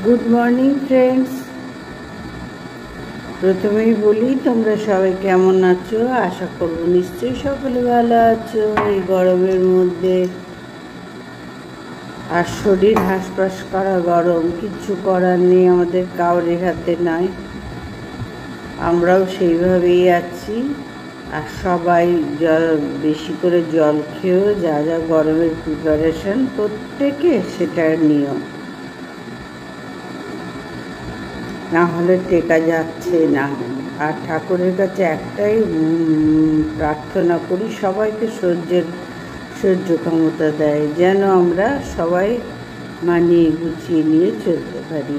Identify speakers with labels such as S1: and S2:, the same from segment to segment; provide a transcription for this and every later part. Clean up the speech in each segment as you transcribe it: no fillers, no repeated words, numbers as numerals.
S1: Good morning friends. প্রথমেই বলি তোমরা সবাই কেমন আছো, আশা করব নিশ্চয়ই সকলে ভালো আছো এই গরমের মধ্যে। আর শরীর হাঁসফাঁস করা গরম, কিচ্ছু করার নেই, আমাদের কাউরের হাতে নয়, আমরাও সেইভাবেই আছি। আর সবাই বেশি করে জল খেয়েও যা যা গরমের প্রিপারেশন প্রত্যেকে সেটার নিয়ম, না হলে টেকা যাচ্ছে না। আর ঠাকুরের কাছে একটাই প্রার্থনা করি, সবাইকে সহ্য ক্ষমতা দেয়, যেন আমরা সবাই মানিয়ে গুছিয়ে নিয়ে চলতে পারি।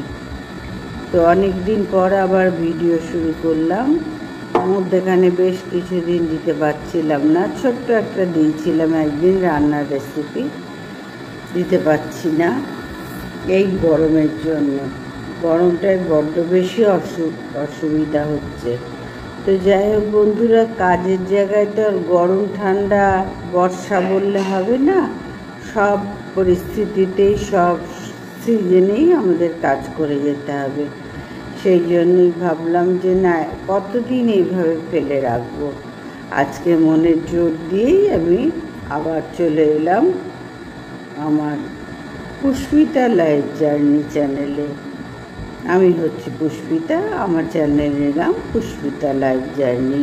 S1: তো অনেক দিন পর আবার ভিডিও শুরু করলাম, মধ্যেখানে বেশ কিছুদিন দিতে পারছিলাম না, ছোট্ট একটা দিয়েছিলাম একদিন রান্নার রেসিপি, দিতে পারছি না এই গরমের জন্য। গরমটায় বড্ড বেশি অসুবিধা হচ্ছে। তো যাই হোক বন্ধুরা, কাজের জায়গায় তো আর গরম ঠান্ডা বর্ষা বললে হবে না, সব পরিস্থিতিতেই সব সিজনেই আমাদের কাজ করে যেতে হবে। সেই জন্যই ভাবলাম যে না, কতদিন এইভাবে ফেলে রাখবো। আজকে মনের জোর দিয়েই আমি আবার চলে এলাম আমার পুষ্পিতা লাইফ জার্নি চ্যানেলে। আমি হচ্ছি পুষ্পিতা, আমার চ্যানেলের নাম পুষ্পিতা লাইফ জার্নি।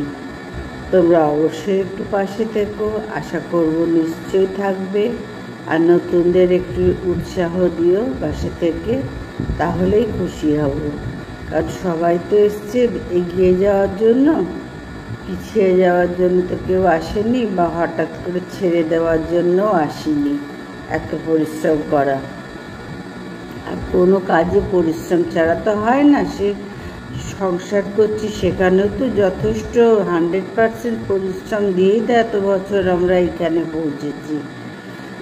S1: তোমরা অবশ্যই একটু পাশে থেকো, আশা করব নিশ্চয়ই থাকবে। আর নতুনদের একটু উৎসাহ দিও পাশে থেকে, তাহলেই খুশি হব। কারণ সবাই তো এসছে এগিয়ে যাওয়ার জন্য, পিছিয়ে যাওয়ার জন্য তো কেউ আসেনি, বা হঠাৎ করে ছেড়ে দেওয়ার জন্যও আসেনি। এত পরিশ্রম করা, আর কোনো কাজে পরিশ্রম ছাড়া তো হয় না। সে সংসার করছি, সেখানেও তো যথেষ্ট 100% পরিশ্রম দিয়েই তো এত বছর আমরা এখানে পৌঁছেছি।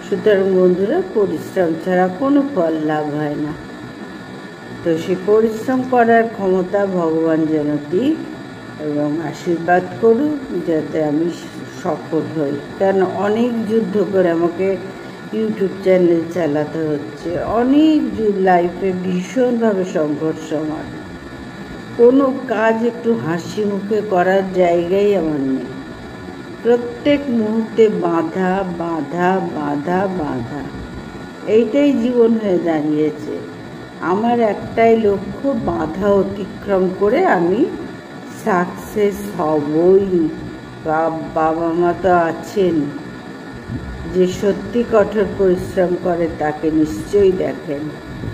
S1: সুতরাং বন্ধুরা, পরিশ্রম ছাড়া কোনো ফল লাভ হয় না। তো সে পরিশ্রম করার ক্ষমতা ভগবান যেন দিক এবং আশীর্বাদ করুক, যাতে আমি সফল হই। কারণ অনেক যুদ্ধ করে আমাকে ইউটিউব চ্যানেল চালাতে হচ্ছে, অনেক লাইফে ভীষণভাবে সংঘর্ষ। আমার কোনো কাজ একটু হাসি মুখে করার জায়গাই আমার নেই, প্রত্যেক মুহূর্তে বাধা বাধা বাধা বাধা, এইটাই জীবন হয়ে দাঁড়িয়েছে। আমার একটাই লক্ষ্য, বাধা অতিক্রম করে আমি সাকসেস হবই। বাবা মা তো আছেন, যে সত্যি কঠোর পরিশ্রম করে তাকে নিশ্চয়ই দেখেন,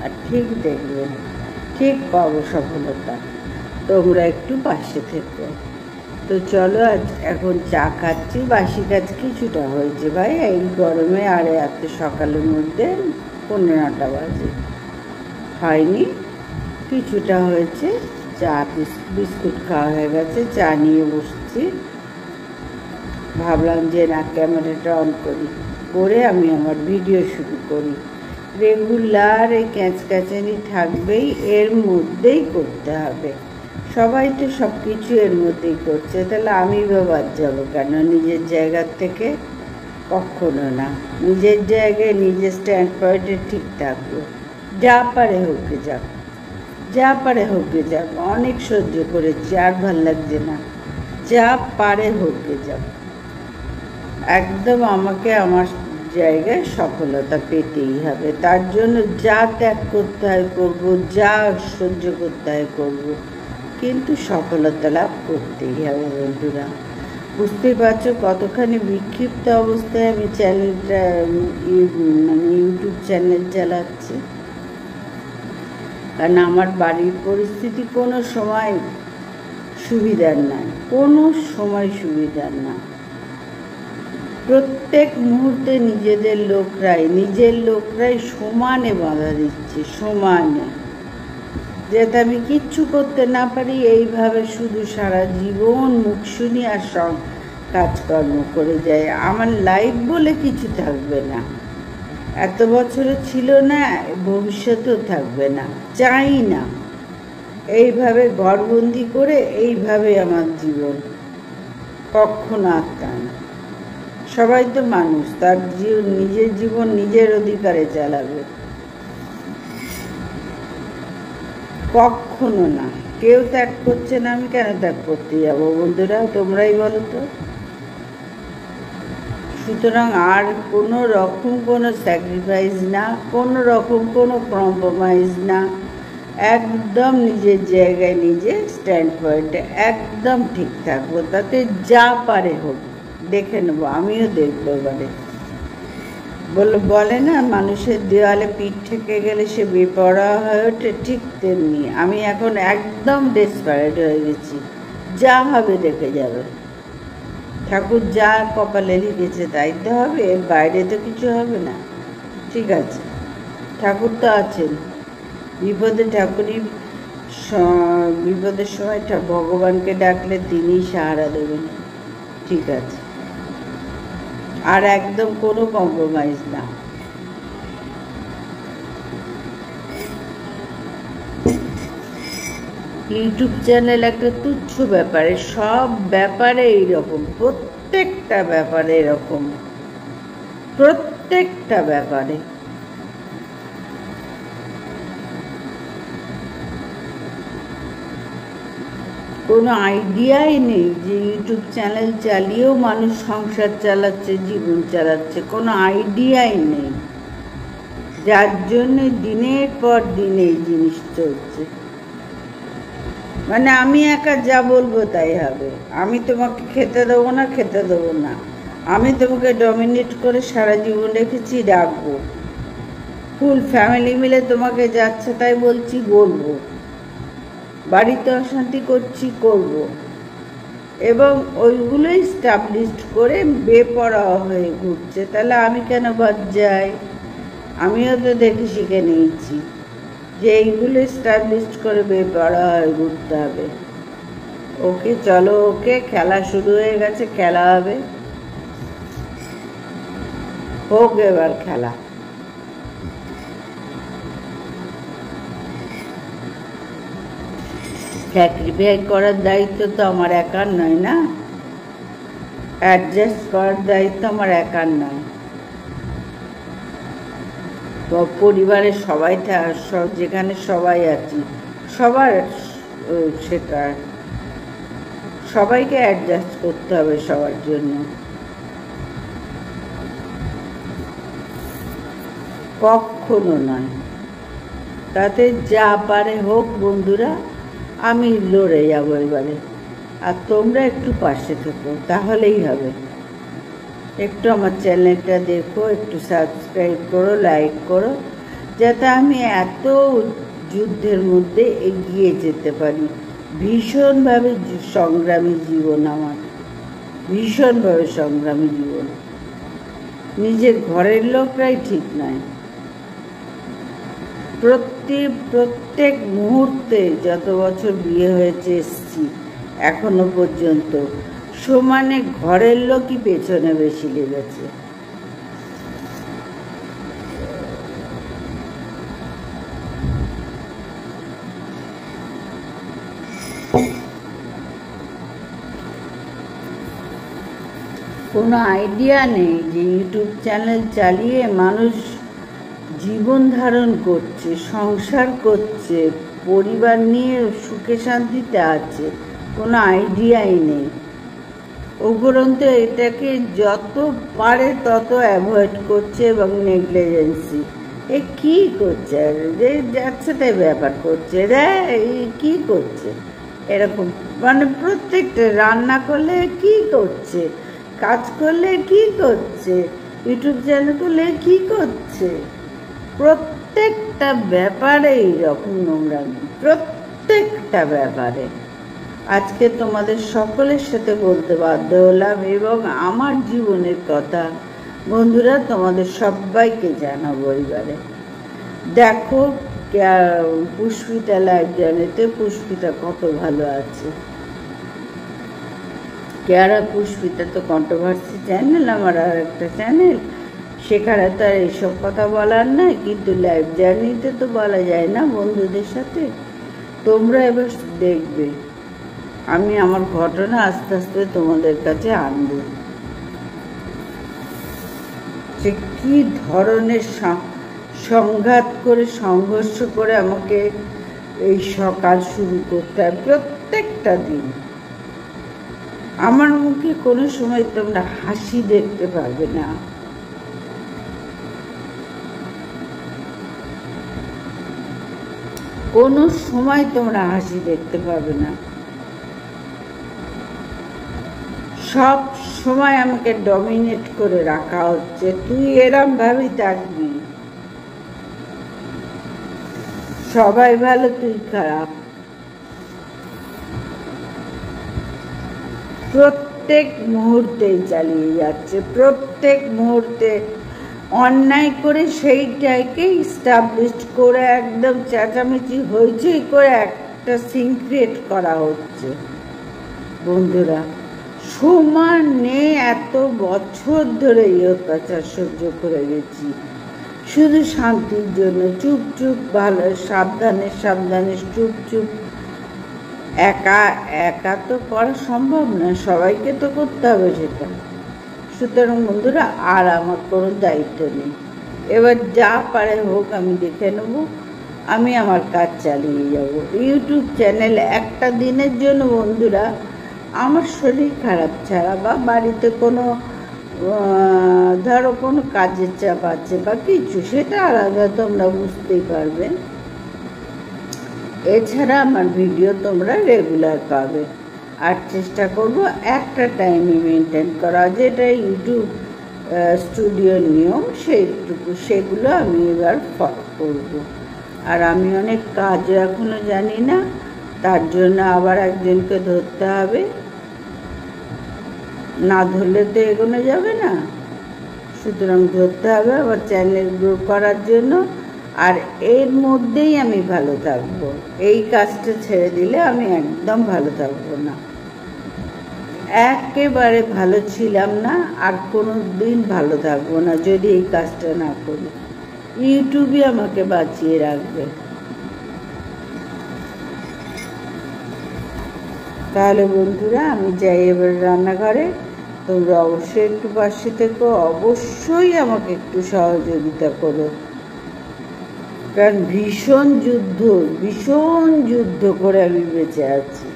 S1: আর ঠিক দেখবেন, ঠিক পাবো সফলতা। তোমরা একটু পাশে থেকো। তো চলো, আজ এখন চা খাচ্ছি, বাসি কাজ কিছুটা হয়েছে ভাই এই গরমে, আর এত সকালের মধ্যে 9:15 বাজে, হয়নি, কিছুটা হয়েছে। চা বিস্কুট খাওয়া হয়ে গেছে, চা নিয়ে বসছি। ভাবলাম যে না, ক্যামেরাটা অন করে আমি আমার ভিডিও শুরু করি। রেগুলার এই ক্যাঁচকাচানি থাকবেই, এর মধ্যেই করতে হবে। সবাই তো সব কিছু এর মধ্যেই করছে, তাহলে আমি বা বাদ যাবো কেন নিজের জায়গার থেকে? কখনো না। নিজের জায়গায় নিজের স্ট্যান্ড পয়েন্টে ঠিক থাকবো। যা পারে হোকে যাক, যা পারে হোকে যাক। অনেক সহ্য করেছি, আর ভাল লাগছে না। যা পারে হোকে যাক, একদম আমাকে আমার জায়গায় সফলতা পেতেই হবে। তার জন্য যা ত্যাগ করতে হয় করবো, যা সহ্য করতে হয় করবো, কিন্তু সফলতা লাভ করতেই হবে। বন্ধুরা, বুঝতেই পারছো কতখানি বিক্ষিপ্ত অবস্থায় আমি চ্যানেলটা ইউটিউব চ্যানেল চালাচ্ছি। কারণ আমার বাড়ির পরিস্থিতি কোনো সময় সুবিধার না, কোনো সময় সুবিধার না। প্রত্যেক মুহূর্তে নিজের লোকরাই সমানে বাধা দিচ্ছে, সমানে, যাতে আমি কিচ্ছু করতে না পারি। এইভাবে শুধু সারা জীবন মুখ শুনি আর কাজকর্ম করে যায়। আমার লাইফ বলে কিছু থাকবে না, এত বছরে ছিল না, ভবিষ্যতেও থাকবে না, চাই না। এইভাবে ঘরবন্দি করে এইভাবে আমার জীবন, কখনো আত্মা না। সবাই তো মানুষ, তার নিজের জীবন নিজের অধিকারে চালাবে। কখনো না। কেউ ত্যাগ করছে না, আমি কেন ত্যাগ করতে যাবো বন্ধুরা, তোমরাই বলো তো। সুতরাং আর কোনো রকম কোনো স্যাক্রিফাইস না, কোনো রকম কোনো কম্প্রোমাইজ না, একদম নিজের জায়গায় নিজে স্ট্যান্ড পয়েন্টে একদম ঠিক থাকবো, তাতে যা পারে হোক দেখে নেবো, আমিও দেখবো। এবারে বলে না মানুষের দেওয়ালে পিঠ থেকে গেলে সে বেপরোয়া হয়ে ওঠে, ঠিক তেমনি আমি এখন একদম ডেসপারেট হয়ে গেছি। যা হবে দেখে যাবে, ঠাকুর যা কপালে লিখেছে তাই তো হবে, এর বাইরে তো কিছু হবে না। ঠিক আছে, ঠাকুর তো আছেন, বিপদে ঠাকুরই, বিপদের সময় ভগবানকে ডাকলে তিনিই সাহারা দেবেন। ঠিক আছে, আর একদম কোনো কম্প্রোমাইজ না। ইউটিউব চ্যানেল একটা তুচ্ছ ব্যাপারে, সব ব্যাপারে এইরকম, প্রত্যেকটা ব্যাপারে এরকম, প্রত্যেকটা ব্যাপারে। কোনো আইডিয়াই নেই যে ইউটিউব চ্যানেল চালিয়েও মানুষ সংসার চালাচ্ছে, জীবন চালাচ্ছে, কোনো আইডিয়াই নেই, যার জন্যে দিনের পর দিন এই জিনিস চলছে। মানে আমি একা যা বলবো তাই হবে, আমি তোমাকে খেতে দেবো না, খেতে দেবো না, আমি তোমাকে ডমিনেট করে সারা জীবন রেখেছি, রাখবো, ফুল ফ্যামিলি মিলে তোমাকে যাচ্ছে তাই বলছি, বলবো, বাড়িতে অশান্তি করছি, করব, এবং ওইগুলোই স্টাবলিশড করে বেপরোয়া হয়ে ঘুরছে। তাহলে আমি কেন বাদ যাই? আমিও তো দেখে শিখে নিয়েছি যে এইগুলো স্টাবলিশড করে বেপরোয়া হয়ে ঘুরতে হবে। ওকে চলো, ওকে খেলা শুরু হয়ে গেছে, খেলা হবে, হোক এবার খেলা। স্যাক্রিফাইস করার দায়িত্ব তো আমার একার নয় না, অ্যাডজাস্ট করার দায়িত্ব আমার একার নয়, পরিবারের সবাই, যেখানে সবাই আছি সবার সেটা সবাইকে অ্যাডজাস্ট করতে হবে সবার জন্য। কখনো নয়, তাতে যা পারে হোক বন্ধুরা, আমি লড়ে যাবো এবারে, আর তোমরা একটু পাশে থেকো, তাহলেই হবে। একটু আমার চ্যানেলটা দেখো, একটু সাবস্ক্রাইব করো, লাইক করো, যাতে আমি এত যুদ্ধের মধ্যে এগিয়ে যেতে পারি। ভীষণভাবে সংগ্রামী জীবন আমার, ভীষণভাবে সংগ্রামী জীবন, নিজের ঘরের লোকরাই ঠিক নয়। প্রত্যেক মুহূর্তে যত বছর বিয়ে হয়েছে এসছি এখনো পর্যন্ত, সমানে ঘরের লোকই পেছনে বেশি লেগেছে। কোনো আইডিয়া নেই যে ইউটিউব চ্যানেল চালিয়ে মানুষ জীবন ধারণ করছে, সংসার করছে, পরিবার নিয়ে সুখে শান্তিতে আছে, কোনো আইডিয়াই নেই। উপরন্তু এটাকে যত পারে তত অ্যাভয়েড করছে এবং নেগলিজেন্সি। এ কী করছে, আর যে যাচ্ছে তাই ব্যাপার করছে, রে এই কী করছে এরকম, মানে প্রত্যেকটা রান্না করলে কী করছে, কাজ করলে কী করছে, ইউটিউব চ্যানেল করলে কী করছে, প্রত্যেকটা ব্যাপারে এইরকম নোংরামি, প্রত্যেকটা ব্যাপারে। আজকে তোমাদের সকলের সাথে বলতে বাধ্য হলাম এবং আমার জীবনের কথা বন্ধুরা তোমাদের সবাইকে জানাবো এবারে। দেখো পুষ্পিতা লাইভ জার্নিতে পুষ্পিতা কত ভালো আছে। কেয়ারা পুষ্পিতা তো কন্ট্রোভার্সি চ্যানেল, আমার আর একটা চ্যানেল, সেখানে তো আর এইসব কথা বলার নাই, কিন্তু লাইভ জার্নিতে তো বলা যায় না বন্ধুদের সাথে। তোমরা এবার দেখবে আমি আমার ঘটনা আস্তে আস্তে তোমাদের কাছে আনব, যে কী ধরনের সংঘাত করে, সংঘর্ষ করে আমাকে এই সকাল শুরু করতে হয় প্রত্যেকটা দিন। আমার মুখে কোনো সময় তোমরা হাসি দেখতে পাবে না। কোনো সময় তোমরা হাসি দেখতে পাবে না। সব সময় আমাকে ডমিনেট করে রাখা হচ্ছে, তুই এরম ভাবেই থাকবি, সবাই ভালো তুই খারাপ। প্রত্যেক মুহূর্তেই চালিয়ে যাচ্ছে, প্রত্যেক মুহূর্তে অন্যায় করে সেইটাকে ইস্টাবলিশ করে একদম চেঁচামেচি হইচই করে একটা সিন ক্রিয়েট করা হচ্ছে। বন্ধুরা, সমানে এত বছর ধরে এই অত্যাচার সহ্য করে গেছি শুধু শান্তির জন্য, চুপ চুপ ভালো, সাবধানে সাবধানে চুপ চুপ। একা একা তো করা সম্ভব না, সবাইকে তো করতে হবে সেটা। সুতরাং বন্ধুরা, আর আমার কোনো দায়িত্ব নেই। এবার যা পারে হোক আমি দেখে নেব, আমি আমার কাজ চালিয়ে যাব। ইউটিউব চ্যানেল একটা দিনের জন্য বন্ধুরা, আমার শরীর খারাপ ছাড়া বা বাড়িতে কোনো ধরো কোনো কাজের চাপ আছে বা কিছু, সেটা আলাদা, তোমরা বুঝতেই পারবে। এছাড়া আমার ভিডিও তোমরা রেগুলার পাবে। আর চেষ্টা করব একটা টাইমে মেনটেন করা, যেটা ইউটিউব স্টুডিওর নিয়ম সেগুলো আমি এবার ফলো করব। আর আমি অনেক কাজও এখনও জানি না, তার জন্য আবার একজনকে ধরতে হবে, না ধরলে তো এগোনো যাবে না। সুতরাং ধরতে হবে আবার চ্যানেল গ্রো করার জন্য। আর এর মধ্যেই আমি ভালো থাকবো, এই কাজটা ছেড়ে দিলে আমি একদম ভালো থাকবো না, একেবারে ভালো ছিলাম না, আর কোনো দিন ভালো থাকবো না যদি এই কাজটা না করি। ইউটিউবই আমাকে বাঁচিয়ে রাখবে। তাহলে বন্ধুরা, আমি যাই এবার রান্নাঘরে। তোমরা অবশ্যই একটু পাশে থেকো, অবশ্যই আমাকে একটু সহযোগিতা করো, কারণ ভীষণ যুদ্ধ করে আমি বেঁচে আছি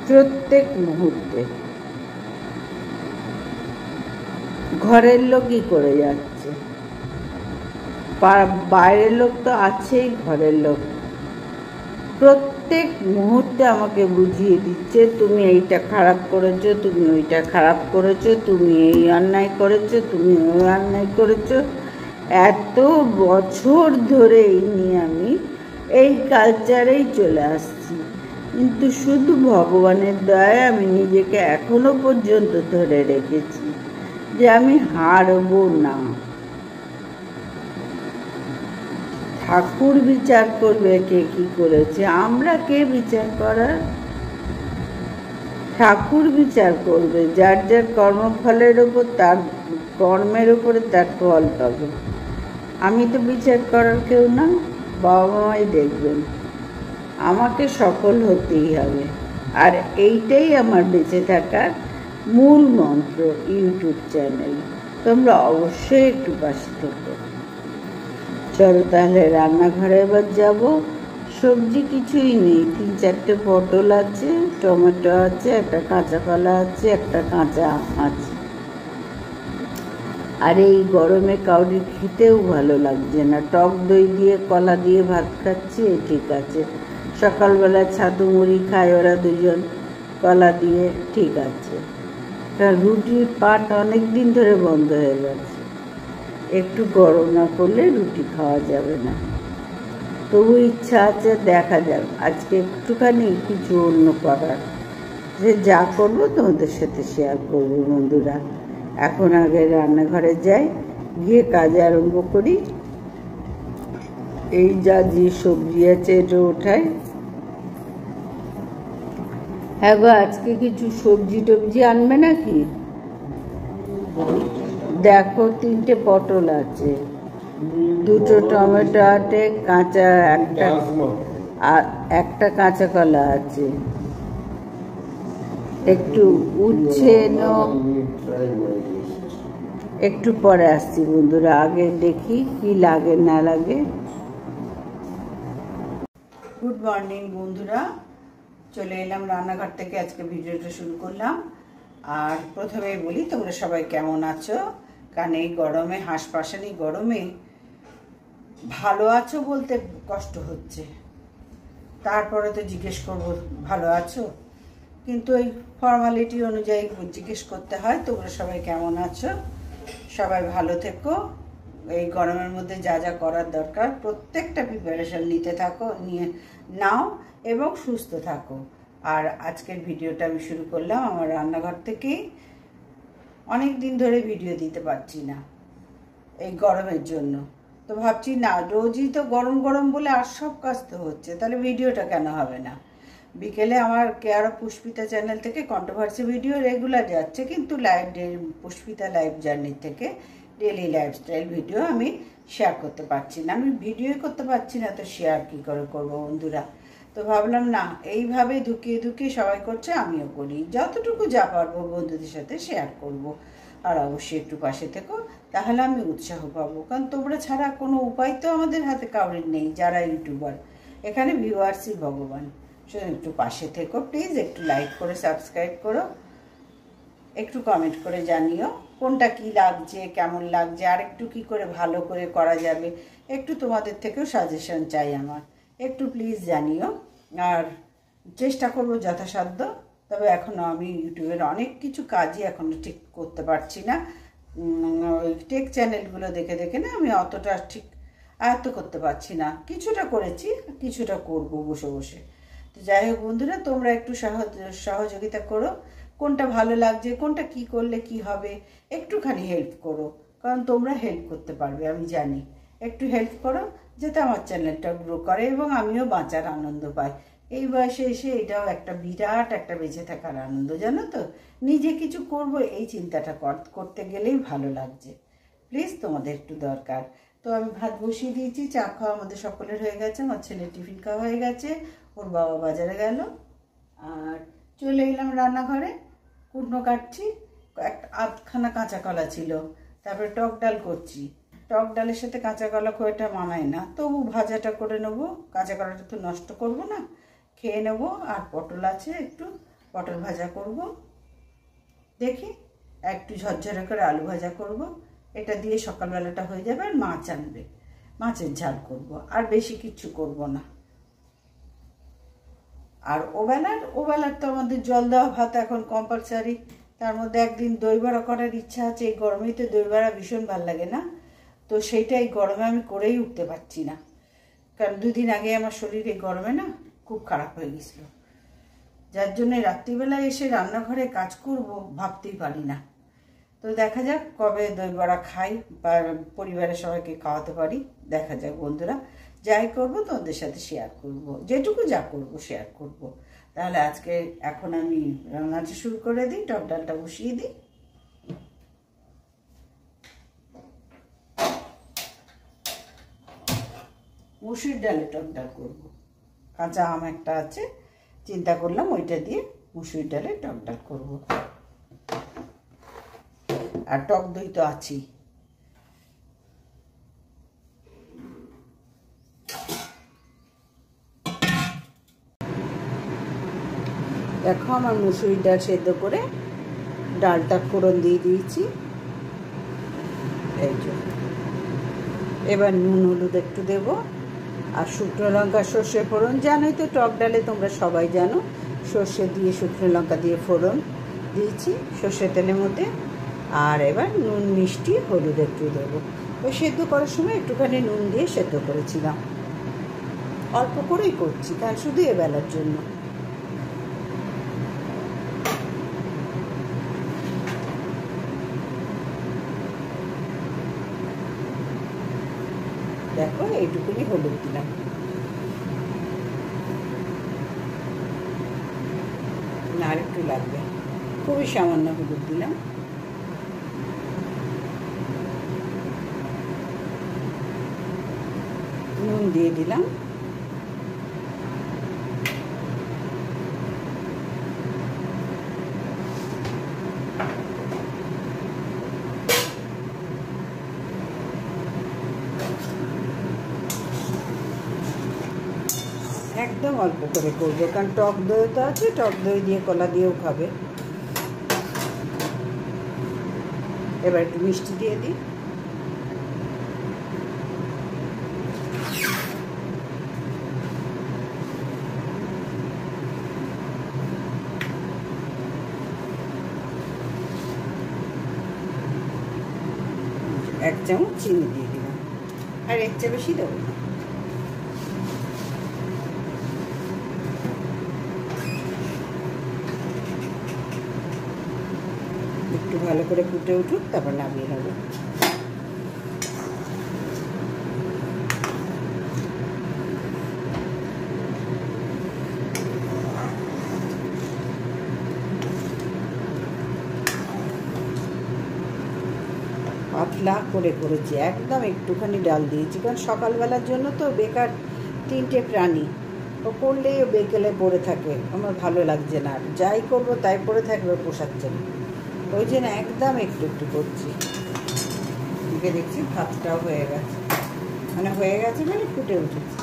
S1: প্রত্যেক মুহূর্তে। ঘরের লোকই করে যাচ্ছে, বাইরের লোক তো আছেই, ঘরের লোক প্রত্যেক মুহূর্তে আমাকে বুঝিয়ে দিচ্ছে, তুমি এইটা খারাপ করেছো, তুমি ওইটা খারাপ করেছো, তুমি এই অন্যায় করেছো, তুমি ওই অন্যায় করেছো। এত বছর ধরে এই নিয়ে আমি এই কালচারেই চলে আসছি, কিন্তু শুধু ভগবানের দয়ায় আমি নিজেকে এখনো পর্যন্ত ধরে রেখেছি যে আমি হারবো না। ঠাকুর বিচার করবে কে কি করেছে, আমরা কে বিচার করার? ঠাকুর বিচার করবে, যার যার কর্মফলের ওপর, তার কর্মের উপরে তার ফল পাবে। আমি তো বিচার করার কেউ না, বাবা মাই দেখবেন। আমাকে সফল হতেই হবে, আর এইটাই আমার বেঁচে থাকার মূল মন্ত্র। ইউটিউব চ্যানেল তোমরা অবশ্যই একটু পাশে থেকো। চলো তাহলে রান্নাঘরে এবার যাব। সবজি কিছুই নেই, 3-4টে পটল আছে, টমেটো আছে, একটা কাঁচা কলা আছে, একটা কাঁচা আম আছে। আর এই গরমে কাউরির খেতেও ভালো লাগছে না, টক দই দিয়ে কলা দিয়ে ভাত খাচ্ছি, ঠিক আছে। সকালবেলা ছাতু মুড়ি খায় ওরা দুজন, কলা দিয়ে ঠিক আছে। রুটির পাট অনেক দিন ধরে বন্ধ হয়ে গেছে, একটু গরম না করলে রুটি খাওয়া যাবে না। তবু ইচ্ছা আছে, দেখা যাক আজকে একটুখানি কিছু অন্য করার, যে যা করবো তোমাদের সাথে শেয়ার করবো। বন্ধুরা, এখন আগে রান্নাঘরে যাই, গিয়ে কাজ আরম্ভ করি। এই যা যে সবজি আছে এটা ওঠাই। হ্যাঁ গো, আজকে কিছু সবজি টবজি আনবে নাকি? দেখো 3টে পটল আছে, 2টো টমেটো আছে, কাঁচা একটা কাঁচা কলা আছে, একটু উচ্ছে একটু পরে আসছি। বন্ধুরা, আগে দেখি কি লাগে না লাগে। গুড মর্নিং বন্ধুরা, চলে এলাম রান্নাঘর থেকে। আজকে ভিডিওটা শুরু করলাম। আর প্রথমেই বলি, তোমরা সবাই কেমন আছো? কারণ এই গরমে, হাঁসপাশানি গরমে ভালো আছো বলতে কষ্ট হচ্ছে। তারপরে তো জিজ্ঞেস করবো ভালো আছো, কিন্তু এই ফর্মালিটি অনুযায়ী জিজ্ঞেস করতে হয় তোমরা সবাই কেমন আছো। সবাই ভালো থেকো। এই গরমের মধ্যে যা যা করার দরকার প্রত্যেকটা প্রিপারেশন নিতে থাকো, নাও এবং সুস্থ থাকো। আর আজকের ভিডিওটা আমি শুরু করলাম আমার রান্নাঘর থেকেই। অনেক দিন ধরে ভিডিও দিতে পারছি না এই গরমের জন্য। তো ভাবছি না, রোজই তো গরম গরম বলে আর সব কাজ তো হচ্ছে, তাহলে ভিডিওটা কেন হবে না। বিকেলে আমার কেয়ার অফ পুষ্পিতা চ্যানেল থেকে কন্ট্রোভার্সি ভিডিও রেগুলার যাচ্ছে, কিন্তু পুষ্পিতা লাইফ জার্নি থেকে ডেলি লাইফস্টাইল ভিডিও আমি শেয়ার করতে পারছি না। আমি ভিডিওই করতে পারছি না, তো শেয়ার কী করে করবো বন্ধুরা। তো ভাবলাম না, এইভাবে ধুকিয়ে ধুকিয়ে সবাই করছে, আমিও করি। যতটুকু যা পারবো বন্ধুদের সাথে শেয়ার করব। আর অবশ্যই একটু পাশে থেকো, তাহলে আমি উৎসাহ পাবো। কারণ তোমরা ছাড়া কোনো উপায় তো আমাদের হাতে কাউরের নেই যারা ইউটিউবার। এখানে ভিউয়ার্সই ভগবান। শুধু একটু পাশে থেকো প্লিজ, একটু লাইক করে সাবস্ক্রাইব করো, একটু কমেন্ট করে জানিও কোনটা কি লাগছে, কেমন লাগছে, আর একটু কি করে ভালো করে করা যাবে। একটু তোমাদের থেকেও সাজেশন চাই আমার, একটু প্লিজ জানিও। আর চেষ্টা করবো যথাসাধ্য। তবে এখনও আমি ইউটিউবের অনেক কিছু কাজই এখনও ঠিক করতে পারছি না। ওই টেক চ্যানেলগুলো দেখে দেখে না আমি অতটা ঠিক আয়ত্ত করতে পারছি না। কিছুটা করেছি, কিছুটা করব বসে বসে। তো যাই হোক বন্ধুরা, তোমরা একটু সহযোগিতা করো। কোনটা ভালো লাগছে, কোনটা কি করলে কি হবে, একটুখানি হেল্প করো। কারণ তোমরা হেল্প করতে পারবে আমি জানি। একটু হেল্প করো যাতে আমার চ্যানেলটা গ্রো করে এবং আমিও বাঁচার আনন্দ পাই। এই বয়সে এসে এটাও একটা বিরাট একটা বেঁচে থাকার আনন্দ, জানো তো। নিজে কিছু করব এই চিন্তাটা করতে গেলেই ভালো লাগছে। প্লিজ তোমাদের একটু দরকার। তো আমি ভাত বসিয়ে দিয়েছি, চা খাওয়া আমাদের সকলের হয়ে গেছে। আমার ছেলে টিফিন খাওয়া হয়ে গেছে, ওর বাবা বাজারে গেল। আর চলে এলাম রান্নাঘরে, কুটনো কাটছি। একটা আধখানা কাঁচা কলা ছিল, তারপরে টক ডাল করছি। টক ডালের সাথে কাঁচা কলা খুব একটা মানায় না, তবু ভাজাটা করে নেবো। কাঁচা কলাটা তো নষ্ট করব না, খেয়ে নেবো। আর পটল আছে, একটু পটল ভাজা করব। দেখি একটু ঝরঝরে করে আলু ভাজা করব। এটা দিয়ে সকালবেলাটা হয়ে যাবে। আর মাছ আনবে, মাছের ঝাল করব। আর বেশি কিচ্ছু করব না। আর ওবেলার তো আমাদের জল দেওয়া ভাত এখন কম্পালসারি। তার মধ্যে একদিন দই বড়া করার ইচ্ছা আছে। এই গরমেই তো দই বড়া ভীষণ ভালো লাগে না? তো সেইটা এই গরমে আমি করেই উঠতে পারছি না। কারণ দুদিন আগে আমার শরীর এই গরমে না খুব খারাপ হয়ে গেছিল, যার জন্য রাত্রিবেলায় এসে রান্নাঘরে কাজ করব ভাবতেই পারি না। তো দেখা যাক কবে দই বড়া খাই বা পরিবারের সবাইকে খাওয়াতে পারি। দেখা যাক বন্ধুরা, যাই করব তোমাদের সাথে শেয়ার করব, যেটুকু যা করব শেয়ার করব। তাহলে আজকে এখন আমি রান্নাটা শুরু করে দিই, টক ডালটা বসিয়ে দিই। মুসুর ডালে টক ডাল করবো। কাঁচা আম একটা আছে, চিন্তা করলাম ওইটা দিয়ে মুসুর ডালে টক ডাল করবো। আর টক দই তো আছেই। দেখো আমার মুসুরির ডাল সেদ্ধ করে ডালটা ফোড়ন দিয়ে দিয়েছি। এই জন্য এবার নুন হলুদ একটু দেবো। আর শুকনো লঙ্কা সর্ষে ফোড়ন, জানোই তো টক ডালে তোমরা সবাই জানো সর্ষে দিয়ে শুকনো লঙ্কা দিয়ে ফোড়ন দিয়েছি সর্ষে তেলের মধ্যে। আর এবার নুন মিষ্টি হলুদ একটু দেবো। ওই সেদ্ধ করার সময় একটুখানি নুন দিয়ে সেদ্ধ করেছিলাম, অল্প করেই করছি কারণ শুধু এবেলার জন্য। দেখো এইটুকুনি হলুদ দিলাম, আর একটু লাগবে, খুবই সামান্য হলুদ দিলাম। নুন দিয়ে দিলাম। একদম অল্প করে করবো, কারণ টক দই তো আছে, টক দই দিয়ে কলা দিয়েও খাবে। এবার একটু মিষ্টি দিয়ে দিই। এক চামচ চিনি দিয়ে দিলাম, আর এক চা বেশি দেবো না। একটু ভালো করে ফুটে উঠুক, তারপর নামিয়ে নেবো। পাতলা করে করেছি, একদম একটুখানি ডাল দিয়েছি, কারণ সকালবেলার জন্য তো বেকার 3টে প্রাণী, ও করলেই ও বিকেলে পড়ে থাকে, আমার ভালো লাগছে না, আর যাই করবো তাই পড়ে থাকবে, পোষাচ্ছে না, ওই জন্য একদম একটু একটু করছি। দিকে দেখছি ভাতটাও হয়ে গেছে, মানে ফুটে উঠেছে।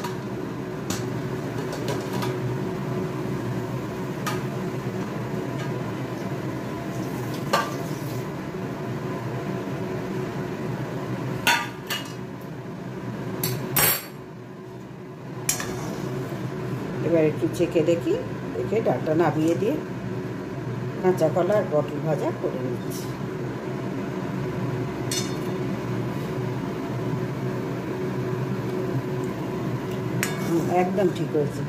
S1: এবার একটু চেখে দেখি, দেখে ডালটা নামিয়ে দিয়ে কাঁচা কলা আর পটল ভাজা করে নিচ্ছি। একদম ঠিক হয়েছে,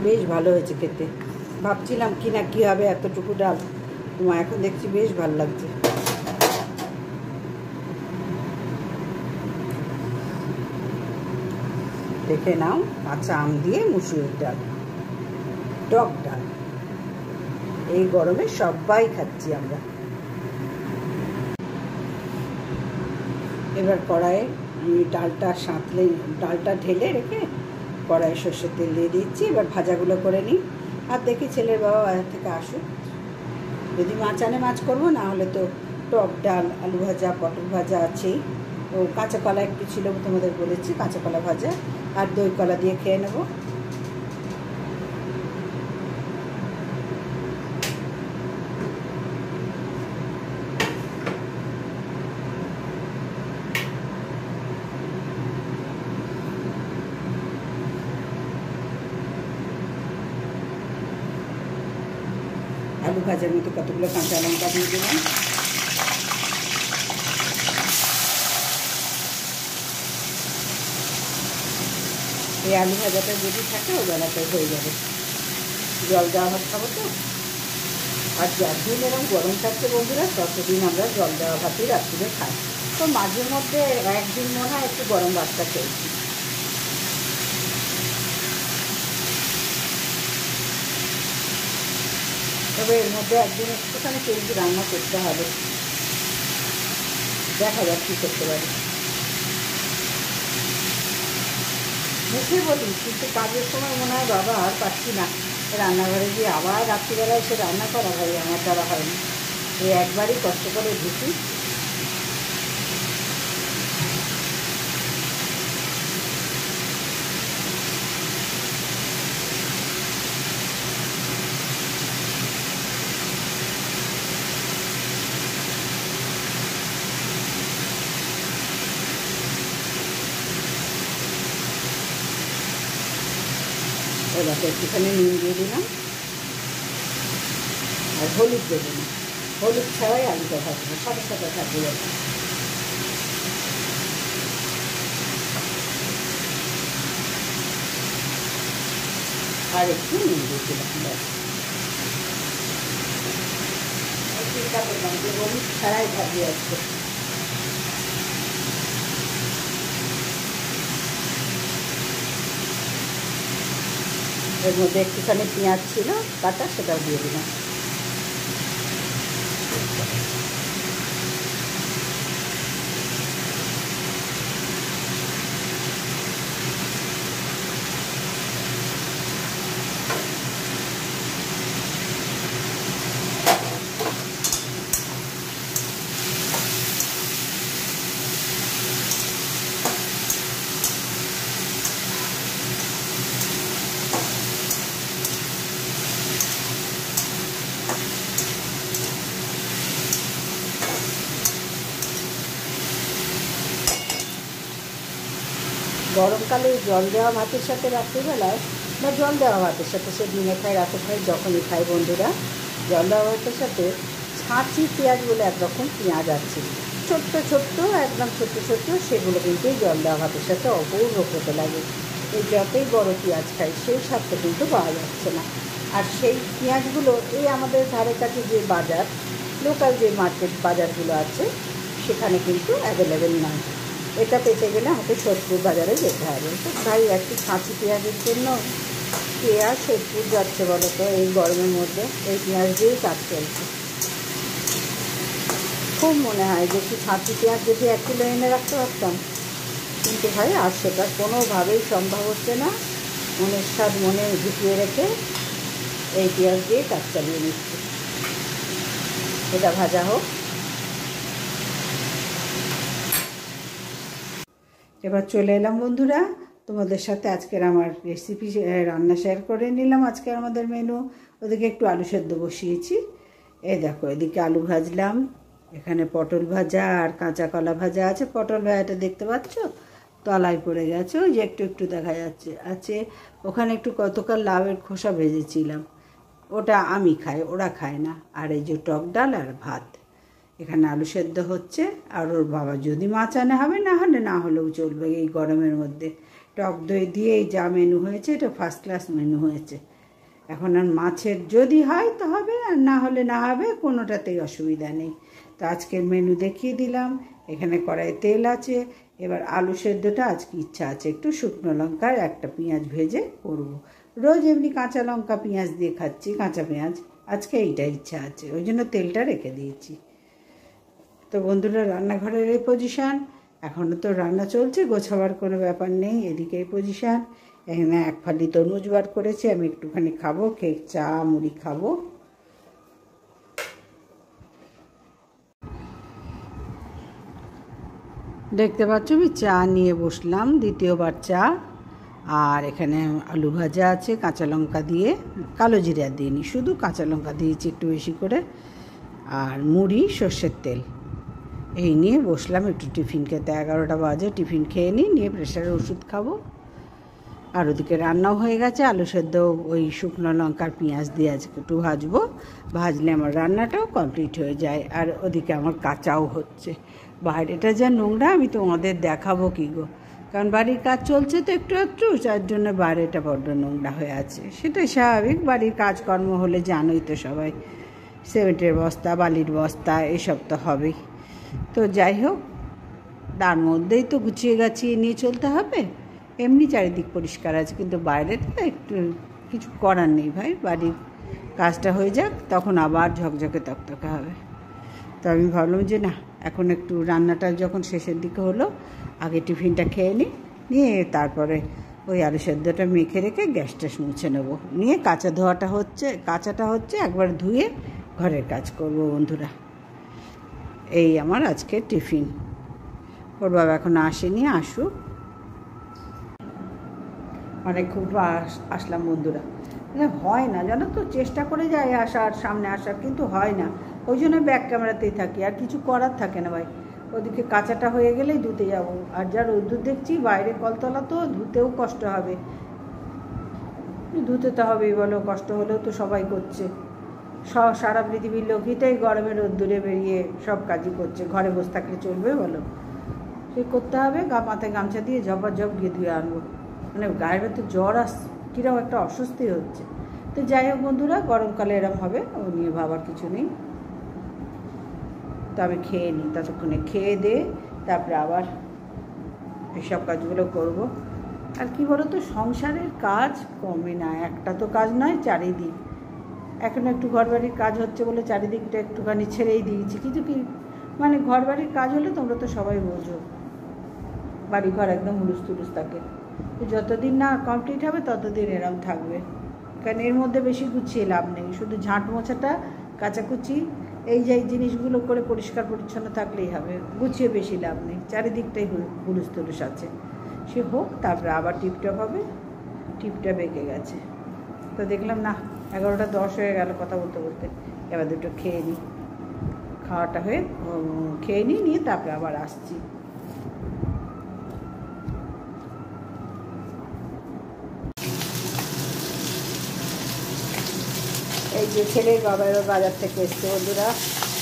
S1: বেশ ভালো হয়েছে খেতে। ভাবছিলাম কি না কি হবে এতটুকু ডাল, এখন দেখছি বেশ ভালো লাগছে। দেখে নাও, কাঁচা আম দিয়ে মুসুরির ডাল, টক ডাল, এই গরমে সবাই খাচ্ছি আমরা। এবার কড়াইয়ে ডালটা ঢেলে রেখে কড়াইয়ে সর্ষের তেল দিয়ে দিচ্ছি। এবার ভাজাগুলো করে নিই, আর দেখি ছেলের বাবা বাজার থেকে আসুক, যদি মাছ আনে মাছ করবো, না হলে তো টক ডাল, আলু ভাজা, পটল ভাজা আছেই, ও কাঁচা কলা একটু ছিল তোমাদের বলেছি, কাঁচা কলা ভাজা আর দই কলা দিয়ে খেয়ে নেব। আলু ভাজার মতো কতগুলো কাঁচা লঙ্কা দিয়ে দিলাম। এই আলু ভাজাটা যদি থাকে ও বেলাতে হয়ে যাবে, জল দেওয়া ভাত খাবো তো। আর যতদিন এরকম গরম থাকছে বন্ধুরা, ততদিন আমরা জল দেওয়া ভাতই রাত্রিরে খাই। তো মাঝে মধ্যে একদিন মনে হয় একটু গরম ভাতটা খেয়েছি। তবে এর মধ্যে একদিন একটুখানি চেঞ্জ রান্না করতে হবে, দেখা যাক কী করতে পারি। মুখে বলি, কিন্তু কাজের সময় মনে হয় বাবা আর পাচ্ছি না, রান্নাঘরে গিয়ে আবার রাত্রিবেলা এসে রান্না করা হয়, আমার দ্বারা হয়নি। এই একবারই কষ্ট করে ঢুকি। এবার একটুখানি নুন দিয়ে দিলাম, আর হলুদ দেবো না, হলুদ ছাড়াই আলুটা ভাজবো, সাথে সাথে থাকবে যাবে। আর একটু নুন দিয়ে দিলাম, চেষ্টা করলাম যে হলুদ ছাড়াই ভাজি আসছে। এর মধ্যে একটুখানি পেঁয়াজ ছিল কাটা, সেটাও দিয়ে দিলাম।
S2: গরমকালে জল দেওয়া ভাতের সাথে রাত্রিবেলায় বা জল দেওয়া ভাতের সাথে, সে দিনে খাই রাতে খাই যখনই খাই বন্ধুরা, জল দেওয়া ভাতের সাথে ছাঁচি পেঁয়াজ বলে একরকম পেঁয়াজ আছে, ছোট্ট ছোট্ট একদম ছোট্ট ছোট্ট, সেগুলো কিন্তু এই জল দেওয়া ভাতের সাথে অপূর্ব খেতে লাগে। এই যতই বড় পেঁয়াজ খাই সেই স্বাদটা কিন্তু পাওয়া যাচ্ছে না। আর সেই পেঁয়াজগুলো এই আমাদের ধারে কাছে যে বাজার, লোকাল যে মার্কেট বাজারগুলো আছে সেখানে কিন্তু অ্যাভেলেবেল নয়। এটা পেতে গেলে আমাকে সোদপুর বাজারে যেতে হবে। তো ভাই একটু ছাঁচি পেঁয়াজের জন্য কে আর সোদপুর যাচ্ছে বলো তো এই গরমের মধ্যে? এই পেঁয়াজ দিয়েই কাজ চলছে। খুব মনে হয় যে একটু ছাঁচি পেঁয়াজ যদি 1 কিলো এনে রাখতে পারতাম, কিন্তু ভাই আর সেটা কোনোভাবেই সম্ভব হচ্ছে না। মনের স্বাদ মনে ঢুকিয়ে রেখে এই পেঁয়াজ দিয়ে কাজ চালিয়ে নিচ্ছি। এটা ভাজা হোক। এবার চলে এলাম বন্ধুরা তোমাদের সাথে আজকের আমার রেসিপি রান্না শেয়ার করে নিলাম। আজকের আমাদের মেনু, ওদিকে একটু আলু সেদ্ধ বসিয়েছি, এই দেখো এদিকে আলু ভাজলাম, এখানে পটল ভাজা আর কাঁচা কলা ভাজা আছে। পটল ভাজাটা দেখতে পাচ্ছ তলায় পড়ে গেছে, ওই যে একটু একটু দেখা যাচ্ছে আছে। ওখানে একটু কতকাল লাউয়ের খোসা ভেজেছিলাম, ওটা আমি খাই, ওরা খায় না। আর এই যে টক ডাল আর ভাত, এখানে আলু সেদ্ধ হচ্ছে। আর ওর বাবা যদি মাছ আনে হবে, না হলে না হলেও চলবে এই গরমের মধ্যে। টক দই দিয়েই যা মেনু হয়েছে, এটা ফার্স্ট ক্লাস মেনু হয়েছে। এখন আর মাছের যদি হয় তো হবে, আর না হলে না হবে, কোনোটাতেই অসুবিধা নেই। তো আজকের মেনু দেখিয়ে দিলাম। এখানে কড়াইয়ে তেল আছে। এবার আলু সেদ্ধটা আজকে ইচ্ছা আছে একটু শুকনো লঙ্কার একটা পেঁয়াজ ভেজে করব। রোজ এমনি কাঁচা লঙ্কা পেঁয়াজ দিয়ে খাচ্ছি, কাঁচা পেঁয়াজ, আজকে এইটা ইচ্ছা আছে, ওই জন্য তেলটা রেখে দিয়েছি। তো বন্ধুরা রান্নাঘরের এই পজিশান, এখনও তো রান্না চলছে, গোছাবার কোনো ব্যাপার নেই। এদিকে এই পজিশান, এখানে 1 ফালি তরমুজ বার করেছি, আমি একটুখানি খাবো, খেয়ে চা মুড়ি খাবো। দেখতে পাচ্ছ আমি চা নিয়ে বসলাম, দ্বিতীয়বার চা। আর এখানে আলু ভাজা আছে কাঁচা লঙ্কা দিয়ে, কালো জিরা দিইনি, শুধু কাঁচা লঙ্কা দিয়েছি একটু বেশি করে, আর মুড়ি সর্ষের তেল। এই নিয়ে বসলাম একটু টিফিন খেতে। 11টা বাজে, টিফিন খেয়ে নিয়ে প্রেশারের ওষুধ খাবো। আর ওদিকে রান্নাও হয়ে গেছে, আলু সেদ্ধ ওই শুকনো লঙ্কার পেঁয়াজ দিয়ে আজকে একটু ভাজবো, ভাজলে আমার রান্নাটাও কমপ্লিট হয়ে যায়। আর ওদিকে আমার কাঁচাও হচ্ছে। বাইরেটা যা নোংরা, আমি তোমাদের দেখাবো কি গো, কারণ বাড়ির কাজ চলছে তো একটু একটু, যার জন্য বাইরেটা বড্ড নোংরা হয়ে আছে। সেটাই স্বাভাবিক, বাড়ির কাজকর্ম হলে জানোই তো সবাই, সিমেন্টের বস্তা বালির বস্তা এসব তো হবেই। তো যাই হোক, তার মধ্যেই তো গুছিয়ে গাছিয়ে নিয়ে চলতে হবে। এমনি চারিদিক পরিষ্কার আছে, কিন্তু বাইরেটা একটু কিছু করার নেই ভাই, বাড়ির কাজটা হয়ে যাক, তখন আবার ঝকঝকে তকতকে হবে। তো আমি ভাবলাম যে না, এখন একটু রান্নাটা যখন শেষের দিকে হলো, আগে টিফিনটা খেয়ে নিয়ে তারপরে ওই আলু সেদ্ধটা মেখে রেখে গ্যাসটা মুছে নেবো, নিয়ে কাঁচাটা হচ্ছে একবার ধুয়ে ঘরের কাজ করব বন্ধুরা। এই আমার আজকে টিফিন। ওর বাবা এখন আসেনি, আসুক। অনেকক্ষণ আসলাম বন্ধুরা, হয় না জানো তো, চেষ্টা করে যাই সামনে আসার, কিন্তু হয় না। ওই জন্য ব্যাক ক্যামেরাতেই থাকি, আর কিছু করার থাকে না ভাই। ওদিকে কাঁচাটা হয়ে গেলেই ধুতে যাব, আর যা রোদ্দুর দেখছি বাইরে কলতলা, তো ধুতেও কষ্ট হবে। ধুতে তো হবেই বলো, কষ্ট হলেও তো সবাই করছে। সারা পৃথিবীর লোকই তো এই গরমে রোদ্দুরে বেরিয়ে সব কাজই করছে, ঘরে বসে থাকলে চলবে বলো? সে করতে হবে, মাথায় গামছা দিয়ে ঝপাঝপ গিয়ে ধুয়ে আনবো। মানে গায়ের ভেতর জ্বর কীরকম একটা অস্বস্তি হচ্ছে। তো যাই হোক বন্ধুরা, গরমকালে এরম হবে, ও নিয়ে ভাবার কিছু নেই। তো আমি খেয়ে নিই, ততক্ষণে খেয়ে দিয়ে তারপরে আবার এইসব কাজগুলো করব। আর কি বলো তো, সংসারের কাজ কমে না, একটা তো কাজ নয়, চারিদিক। এখন একটু ঘরবাড়ির কাজ হচ্ছে বলে চারিদিকটা একটুখানি ছেড়েই দিয়েছি, কিন্তু কি মানে ঘরবাড়ির কাজ হলে তোমরা তো সবাই বোঝো, বাড়িঘর একদম হুলুস তুলুস থাকে। যতদিন না কমপ্লিট হবে ততদিন এরম থাকবে, কারণ এর মধ্যে বেশি গুছিয়ে লাভ নেই। শুধু ঝাঁট মোছাটা, কাচাকুচি, এই যে জিনিসগুলো করে পরিষ্কার পরিচ্ছন্ন থাকলেই হবে, গুছিয়ে বেশি লাভ নেই। চারিদিকটাই হুলুস তুলুস আছে, সে হোক, তারপরে আবার টিপটপ হবে। টিপটপ বেঁকে গেছে। তো দেখলাম না, 11টা 10 হয়ে গেল কথা বলতে বলতে, এবার দুটো খেয়ে নিই। খাওয়াটা হয়ে খেয়ে নিয়ে তারপরে আবার আসছি। এই যে ছেলের বাবা এবার বাজার থেকে এসছে বন্ধুরা,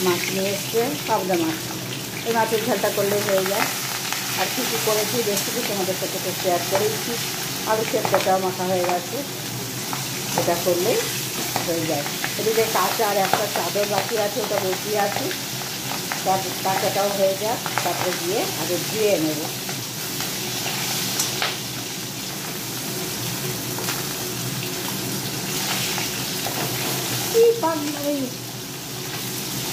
S2: মাছ নিয়ে এসছে, পাবদা মাছ। এই মাছের ঝালটা করলেই হয়ে যায়। আর কী কী করেছি রেসিপি তোমাদের সাথে তো শেয়ার করেছি। আলু সেদ্ধটাও মাখা হয়ে গেছে, এটা করলেই হয়ে যায়। এদিকে কাঁচা আর একটা চাদর বাকি আছে, ওটা বসিয়ে আছি, কাঁচাটাও হয়ে যাক, তারপরে দিয়ে আগে ধুয়ে নেব।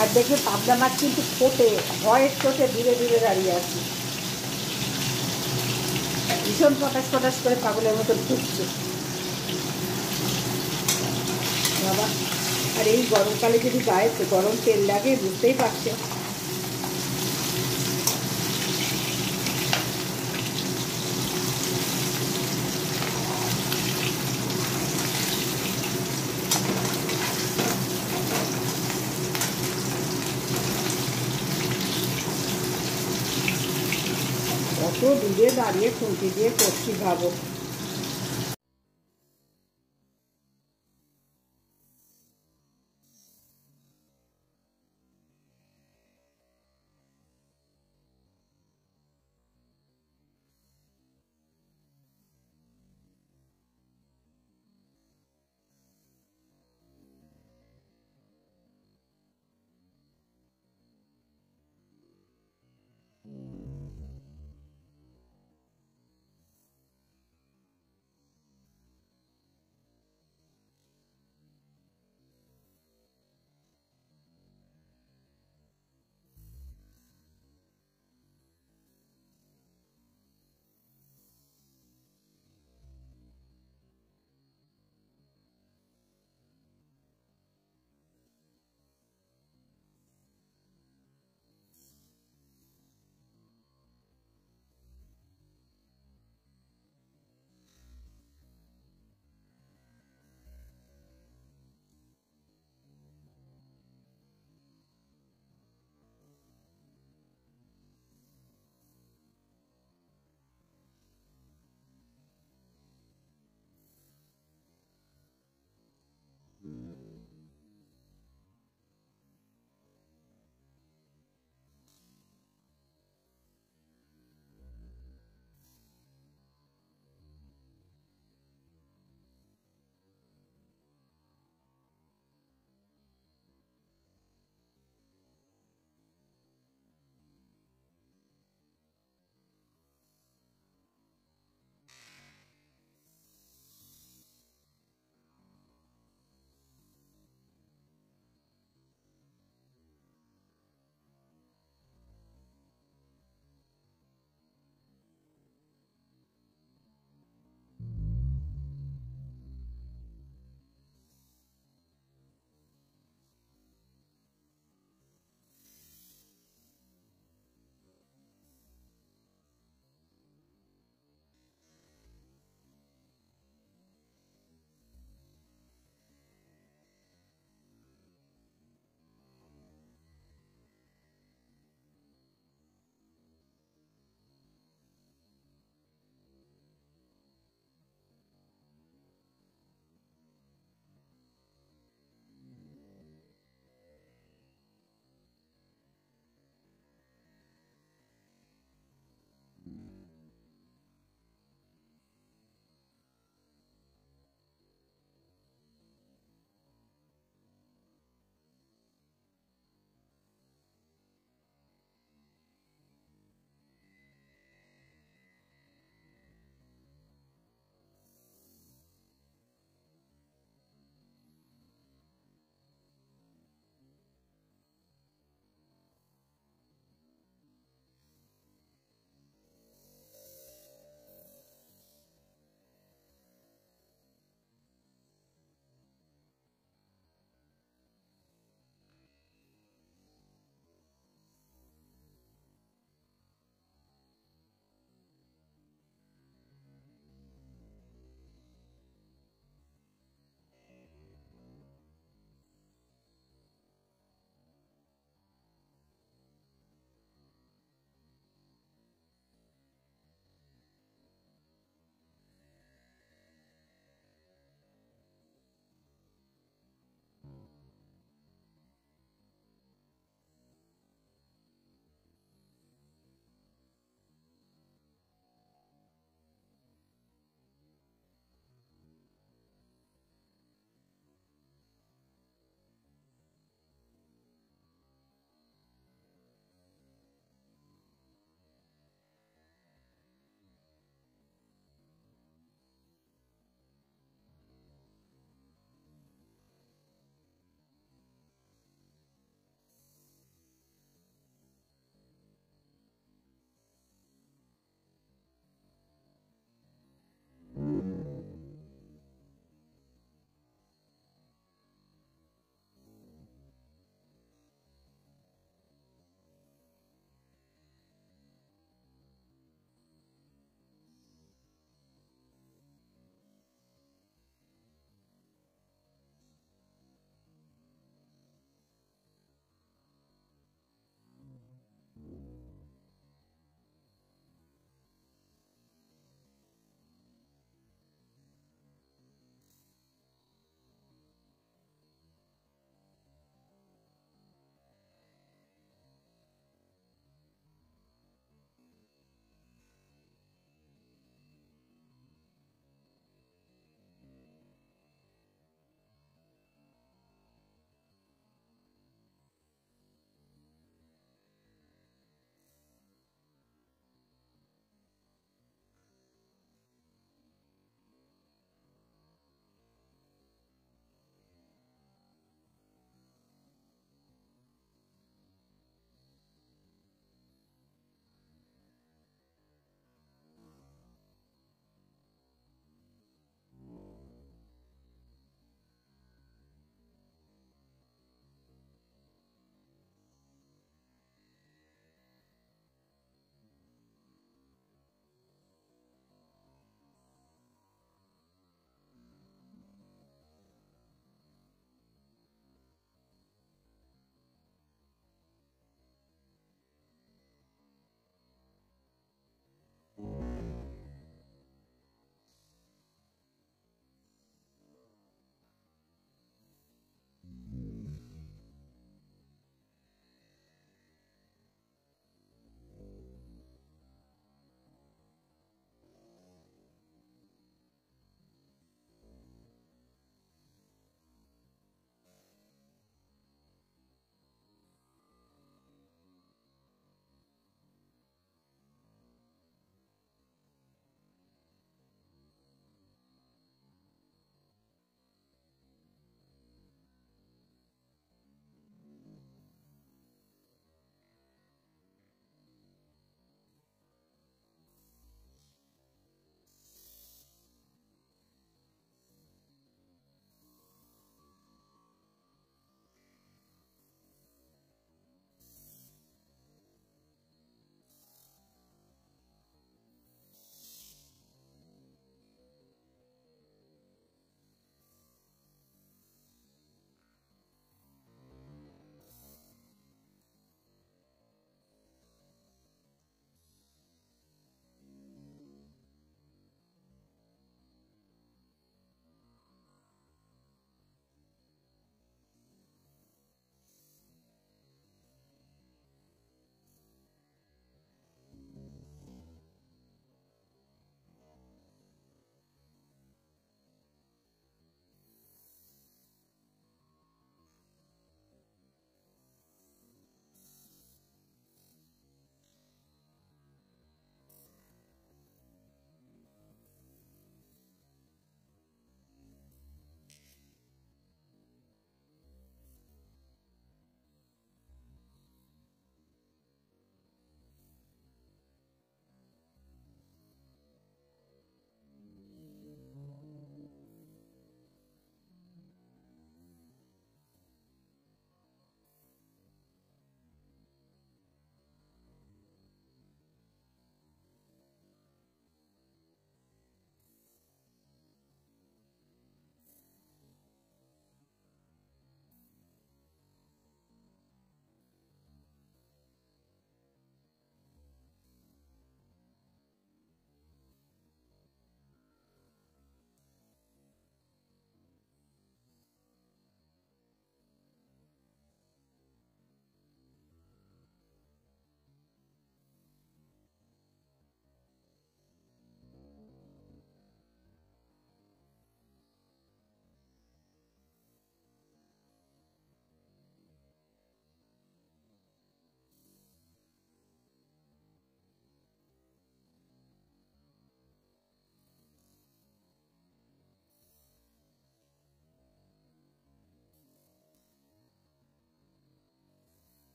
S2: আর দেখবে পাবদা মাছ কিন্তু ফোটে, ভয়ের চোটে ধীরে ধীরে দাঁড়িয়ে আছি, ভীষণ পটাশ পটাশ করে পাগলের মতো ঢুকছে বাবা। আর এই গরমকালে যদি গায়ে গরম তেল লাগে বুঝতেই পারছে। কত দূরে দাঁড়িয়ে খুঁটি দিয়ে করছি ভাবো।